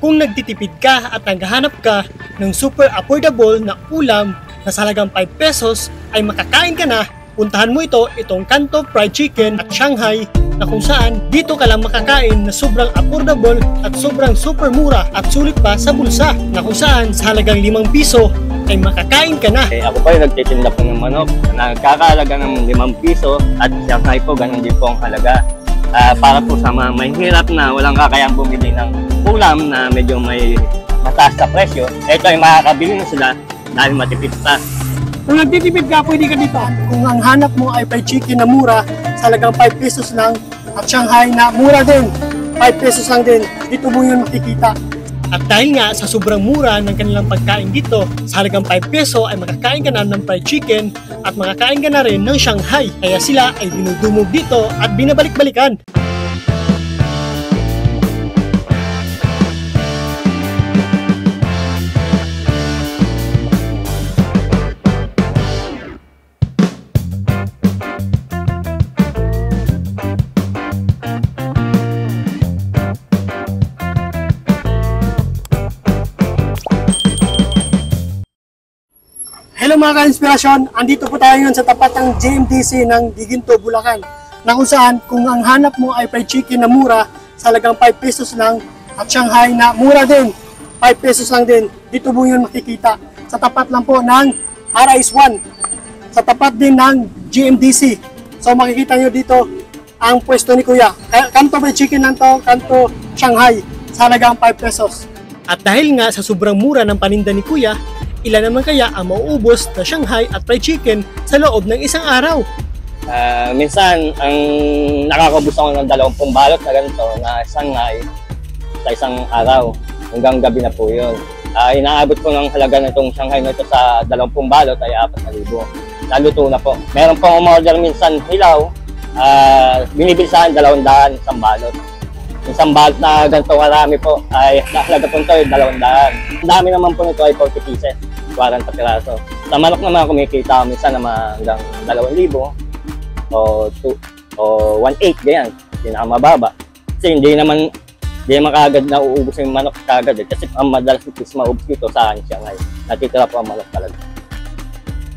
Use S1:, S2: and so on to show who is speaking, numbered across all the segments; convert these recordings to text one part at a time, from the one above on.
S1: Kung nagtitipid ka at naghahanap ka ng super affordable na ulam na sa halagang 5 pesos ay makakain ka na, puntahan mo itong Kanto Fried Chicken at Shanghai, na kung saan dito ka lang makakain na sobrang affordable at sobrang super mura at sulit pa sa bulsa, na kung saan sa halagang 5 piso ay makakain ka na.
S2: Ako po yung nagtitinda po ng manok, nagkakahalaga ng 5 piso at Shanghai po ganun din po ang halaga. Para po sa mga may hirap na walang kakayang bumili ng ulam na medyo may mataas na presyo, ito ay makakabili na sila dahil matipid pa.
S1: Kung nagtitipid ka, pwede ka dito. Kung ang hanap mo ay fried chicken na mura, sa halagang 5 pesos lang, at Shanghai na mura din, 5 pesos lang din, dito mo yun makikita. At dahil nga sa sobrang mura ng kanilang pagkain dito, sa halagang 5 peso ay makakain ka na ng fried chicken at makakain ka na rin ng Shanghai. Kaya sila ay dinudumog dito at binabalik-balikan. Hello mga ka-inspirasyon, andito po tayo ngayon sa tapat ng JMDC ng Giginto, Bulacan, na kung saan kung ang hanap mo ay fried chicken na mura, sa halagang 5 pesos lang, at Shanghai na mura din, 5 pesos lang din, dito mo yun makikita. Sa tapat lang po ng RS1, sa tapat din ng JMDC. So makikita nyo dito ang pwesto ni Kuya. Kanto fried chicken lang to, Kanto Shanghai, sa halagang 5 pesos. At dahil nga sa sobrang mura ng paninda ni Kuya, ilan naman kaya ang mauubos na Shanghai at fried chicken sa loob ng isang araw?
S2: Minsan, ang nakakabos ako ng 20 balot na ganito na Shanghai sa isang araw. Hanggang gabi na po yun. Inaabot ko ng halaga na itong Shanghai na ito sa 20 balot ay 4,000. Naluto na po. Meron pong umorder minsan hilaw. Binibili sa akin 200 isang balot. Isang balot na ganito marami po ay halaga po ito ay 200. Ang dami naman po nito ay 40 pieces. 40 piraso. Sa manok naman kumikita ko minsan na hanggang 2,000 o 1,800 ganyan, pinakamababa. Kasi hindi naman kaagad na uubos yung manok kaagad kasi ang madalas is maubos dito sa akin siya ngayon. Natitira po ang manok talaga.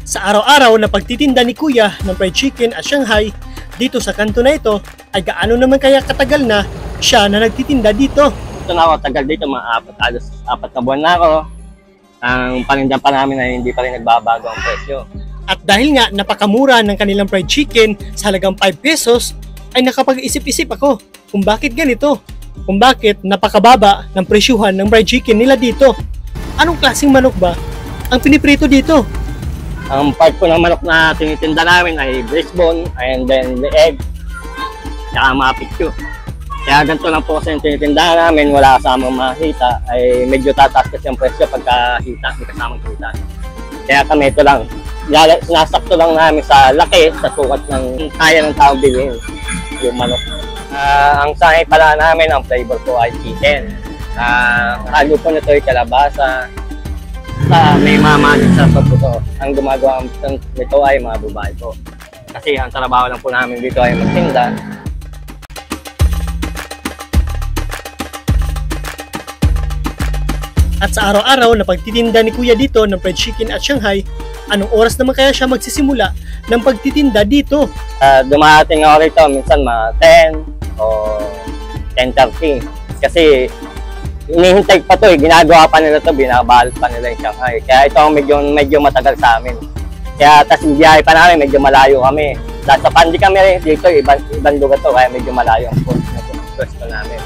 S1: Sa araw-araw na pagtitinda ni Kuya ng fried chicken at Shanghai dito sa kanto na ito, ay gaano naman kaya katagal na siya na nagtitinda dito?
S2: Ito na ako tagal dito, alos 4 na buwan na ako. Ang paninda pa namin ay hindi pa rin nagbabago ang presyo.
S1: At dahil nga napakamura ng kanilang fried chicken sa halagang 5 pesos, ay nakapag-isip-isip ako kung bakit ganito. Kung bakit napakababa ng presyuhan ng fried chicken nila dito. Anong klaseng manok ba ang piniprito dito?
S2: Ang part po ng manok na tinitinda namin ay breastbone, and then the egg, saka mga picture. Kaya ganito lang po kasi yung tinitindahan namin, wala kasamang makita, ay medyo tataas kasi ang presyo pagka hita, may kasamang hita. Kaya kami ito lang, sinasakto lang namin sa laki, sa sukat ng kaya ng tao bilhin, yung manok. Ang sanay pala namin, ang flavor po ay chicken. Halo po nito ay kalabasa, may mamanin sa pagputo. Ang gumagawa nito ay mga babae po. Kasi ang trabaho lang po namin dito ay magtinda.
S1: At sa araw-araw na pagtitinda ni Kuya dito ng fried chicken at Shanghai, anong oras naman kaya siya magsisimula ng pagtitinda dito?
S2: Dumating ako rito minsan mga 10 o 10:30. Kasi inihintay pa to ginagawa pa nila to, binabalot pa nila yung Shanghai. Kaya ito ang medyo matagal sa amin. Kaya tas biyahe pa namin, medyo malayo kami. Dahil sa Pandi kami dito, ibang lugar to, kaya medyo malayo ang pwesto namin.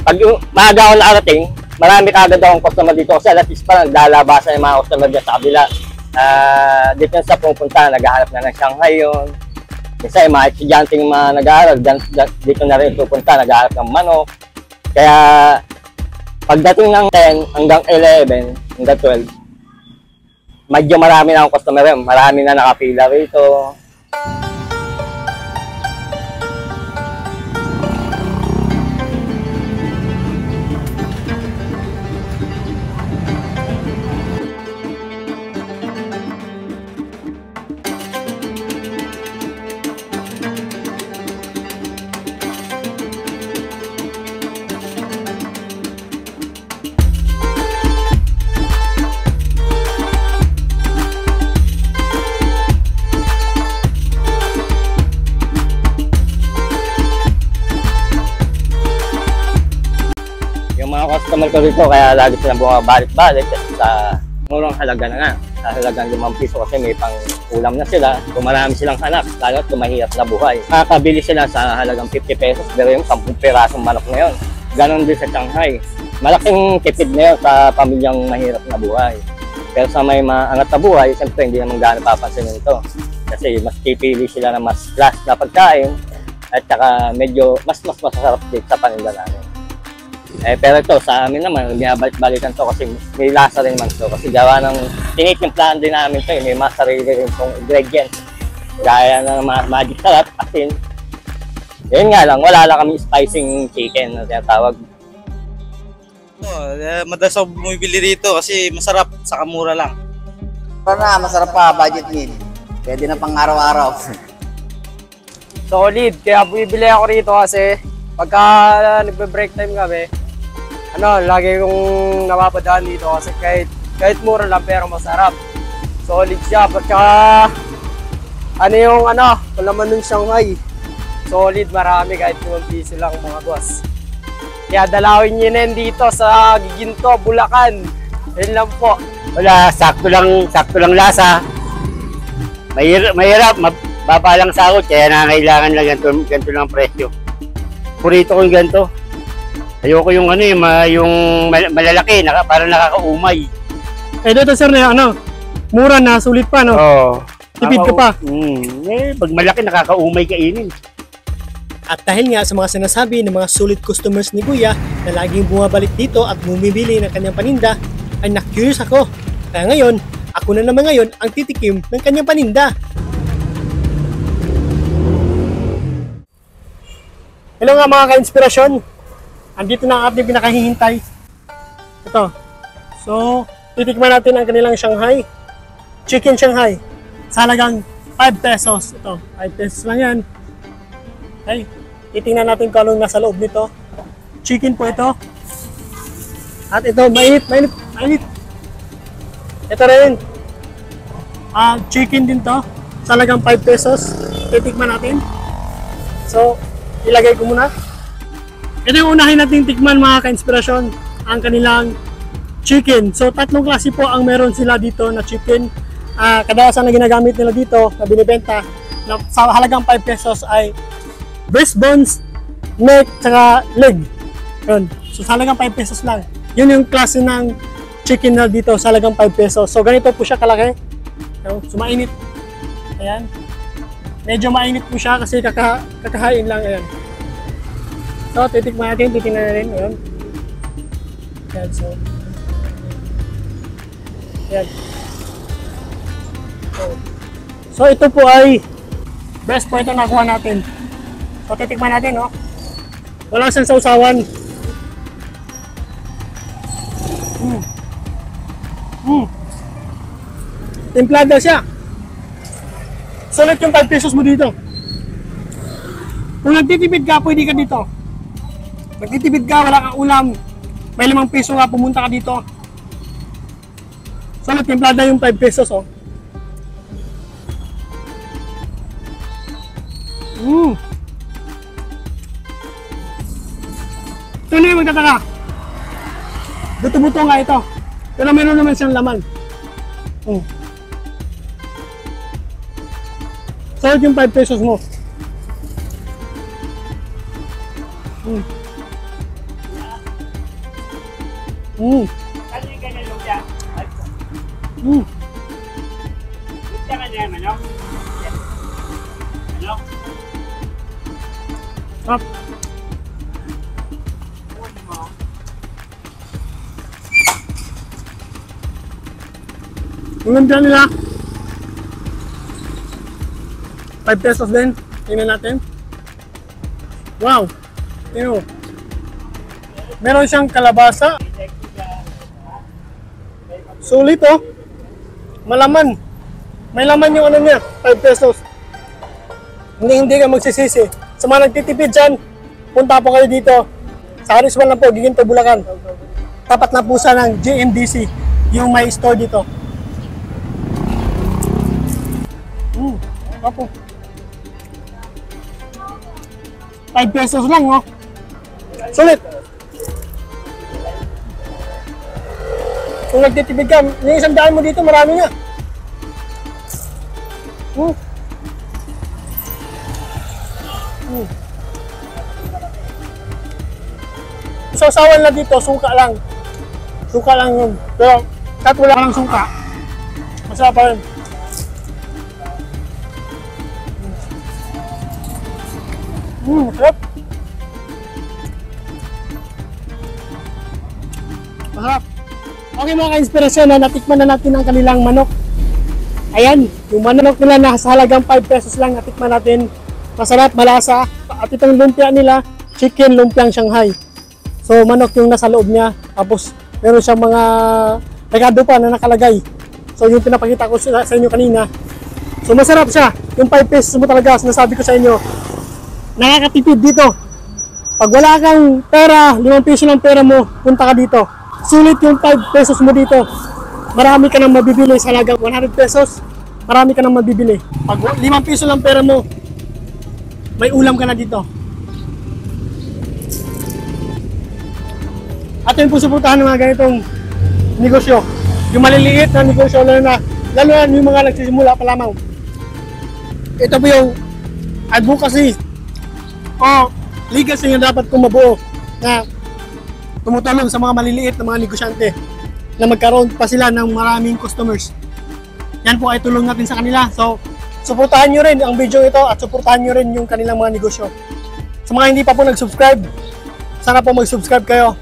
S2: Pag maaga ako nakarating, marami kagad akong customer dito kasi alas 10 pa naglalabasan yung mga customer dyan sa kabila. Dito sa pupunta, naghahanap na ng Shanghai yun. Kasi mga estudyante yung mga nag-aaral, dito na rin pupunta, naghahanap ng manok. Kaya pagdating ng 10 hanggang 11, hanggang 12, medyo marami na akong customer yun. Marami na nakapila rito. mga customer ko rito, kaya lagi silang bumabalik-balik kasi sa murang halaga na nga. Sa halagang 5 piso kasi may pang ulam na sila. Kung marami silang anak, lalo at mahirap na buhay. Makakabili sila sa halagang 50 pesos, pero yung 10 pirasong manok na yun. Ganon din sa Shanghai. Malaking tipid na yun sa pamilyang mahirap na buhay. Pero sa may maangat na buhay, siyempre hindi naman gano'n papansinin ito. Kasi mas pipili sila ng mas class na pagkain at saka medyo mas masarap din sa paninda namin. Pero ito, sa amin naman, binabalik-balikan to kasi may lasa rin naman to. Kasi gawa ng tinitimplahan din namin to, may mga sarili rin itong ingredients. Gaya ng magic sarap, asin. Yun nga lang, wala lang kami spicing chicken na tinatawag.
S3: Madalas ako bumibili rito kasi masarap, saka mura lang.
S4: Para masarap pa, budget meal. Pwede na pang araw-araw.
S5: Solid, kaya bumibili ako rito kasi pagka nagbe-break time kami, lagi kong napapadaan dito kasi kahit mura lang pero masarap. Solid siya, pagka palaman ng Shanghai. Solid, marami kahit 5 piso lang mga boss. Kaya dalawin nyo na dito sa Giginto, Bulacan. Yun lang po.
S6: Wala, sakto lang lasa. Mahirap, mababa lang sahod, kaya nangailangan lang ganito lang presyo. Purito ko yung ganito. Ayoko yung yung malalaki, para nakakaumay.
S1: Dito sir na mura na, sulit pa no?
S6: Oo.
S1: Tipid ka pa.
S6: Pag malaki, nakakaumay kainin.
S1: At dahil nga sa mga sinasabi ng mga solid customers ni Kuya na laging bumabalik dito at bumibili ng kanyang paninda, ay na-curious ako. Kaya ngayon, ako na naman ngayon ang titikim ng kanyang paninda. Hello nga mga ka-inspirasyon. Andito na ang ating pinakahihintay. Ito. So, titikman natin ang kanilang Shanghai. Chicken Shanghai. Sa halagang 5 pesos. Ito, 5 pesos lang yan. Okay. Titingnan natin kung anong nasa loob nito. Chicken po ito. At ito, mainit. Ito rin. Chicken din to. Sa halagang 5 pesos. Titikman natin. So, ilagay ko muna. Ito yung unahin nating tikman mga ka-inspirasyon. Ang kanilang chicken. So, 3 klase po ang meron sila dito na chicken. Kadalasan na ginagamit nila dito na binibenta na sa halagang 5 pesos ay breast bones, neck, tsaka leg. Yun. So, sa halagang 5 pesos lang. Yun yung klase ng chicken na dito sa halagang 5 pesos. So, ganito po siya kalaki. So, mainit. Ayan. Medyo mainit po siya kasi kakahain lang. Ayan. So, titikman natin. Titingnan natin. Ayan. Ayan. Ayan. So, ito po ay best po ito nakuha natin. So, titikman natin, no? Wala siyang sausawan. Templada siya. Sulit yung 5 pesos mo dito. Kung nagtitipid ka, pwede ka dito. Nagtitipid ka, wala kang ulam. May 5 piso nga, pumunta ka dito. Sulit, templada yung 5 pesos, oh. Ito na yung magtataka. Buto-buto nga ito. Pero meron naman siyang laman. Solid yung 5 pesos mo. Up. Ang ganda nila. 5 pesos din. Tingnan natin. Wow! Tingnan mo. Meron siyang kalabasa. Sulit oh. Malaman. May laman yung niya. 5 pesos. Hindi ka magsisisi. Sa mga nagtitipid dyan, punta po kayo dito. Sa Hariswan lang po, Giginto, Bulacan. Tapat na po sa ng GMDC. Yung may store dito. Opo. 5 pesos lang, oh. Sulit. Kung nagtitipid ka, yung 100 mo dito, marami nga. Sausawan na dito, suka lang. Suka lang yun. Pero kahit wala ka ng suka, masarap pa rin. Masarap. Masarap. Okay mga ka-inspirasyon, natikman na natin ang kanilang manok. Ayan, yung manok nila na sa halagang 5 pesos lang, natikman natin. Masarap, malasa. At itong lumpia nila, chicken lumpiang Shanghai. So manok yung nasa loob niya. Tapos meron siyang mga regado pa na nakalagay. So yung pinapakita ko sa inyo kanina. So masarap siya. Yung 5 pesos mo talaga, sinasabi ko sa inyo, nakakatipid dito. Pag wala kang pera, 5 piso lang pera mo, punta ka dito. Sulit yung 5 pesos mo dito. Marami ka nang mabibili sa halagang 100 pesos. Marami ka nang mabibili. Pag 5 piso lang pera mo, may ulam ka na dito. At yung po suportahan ng mga ganitong negosyo. Yung maliliit na negosyo, lalo na yung mga nagsisimula pa lamang. Ito po yung advocacy o legacy na dapat kong mabuo na tumutulong sa mga maliliit na mga negosyante na magkaroon pa sila ng maraming customers. Yan po ay tulong natin sa kanila. So, suportahan nyo rin ang video ito at suportahan nyo rin yung kanilang mga negosyo. Sa mga hindi pa po nag-subscribe, sana po mag-subscribe kayo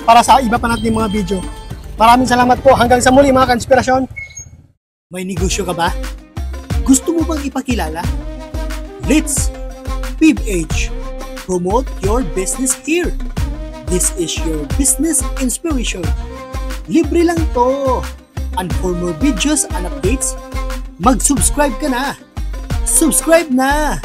S1: para sa iba pa natin mga video. Maraming salamat po. Hanggang sa muli mga ka-inspirasyon. May negosyo ka ba? Gusto mo bang ipakilala? Let's PIBH. Promote your business here. This is your business inspiration. Libre lang to. And for more videos and updates, mag-subscribe ka na. Subscribe na!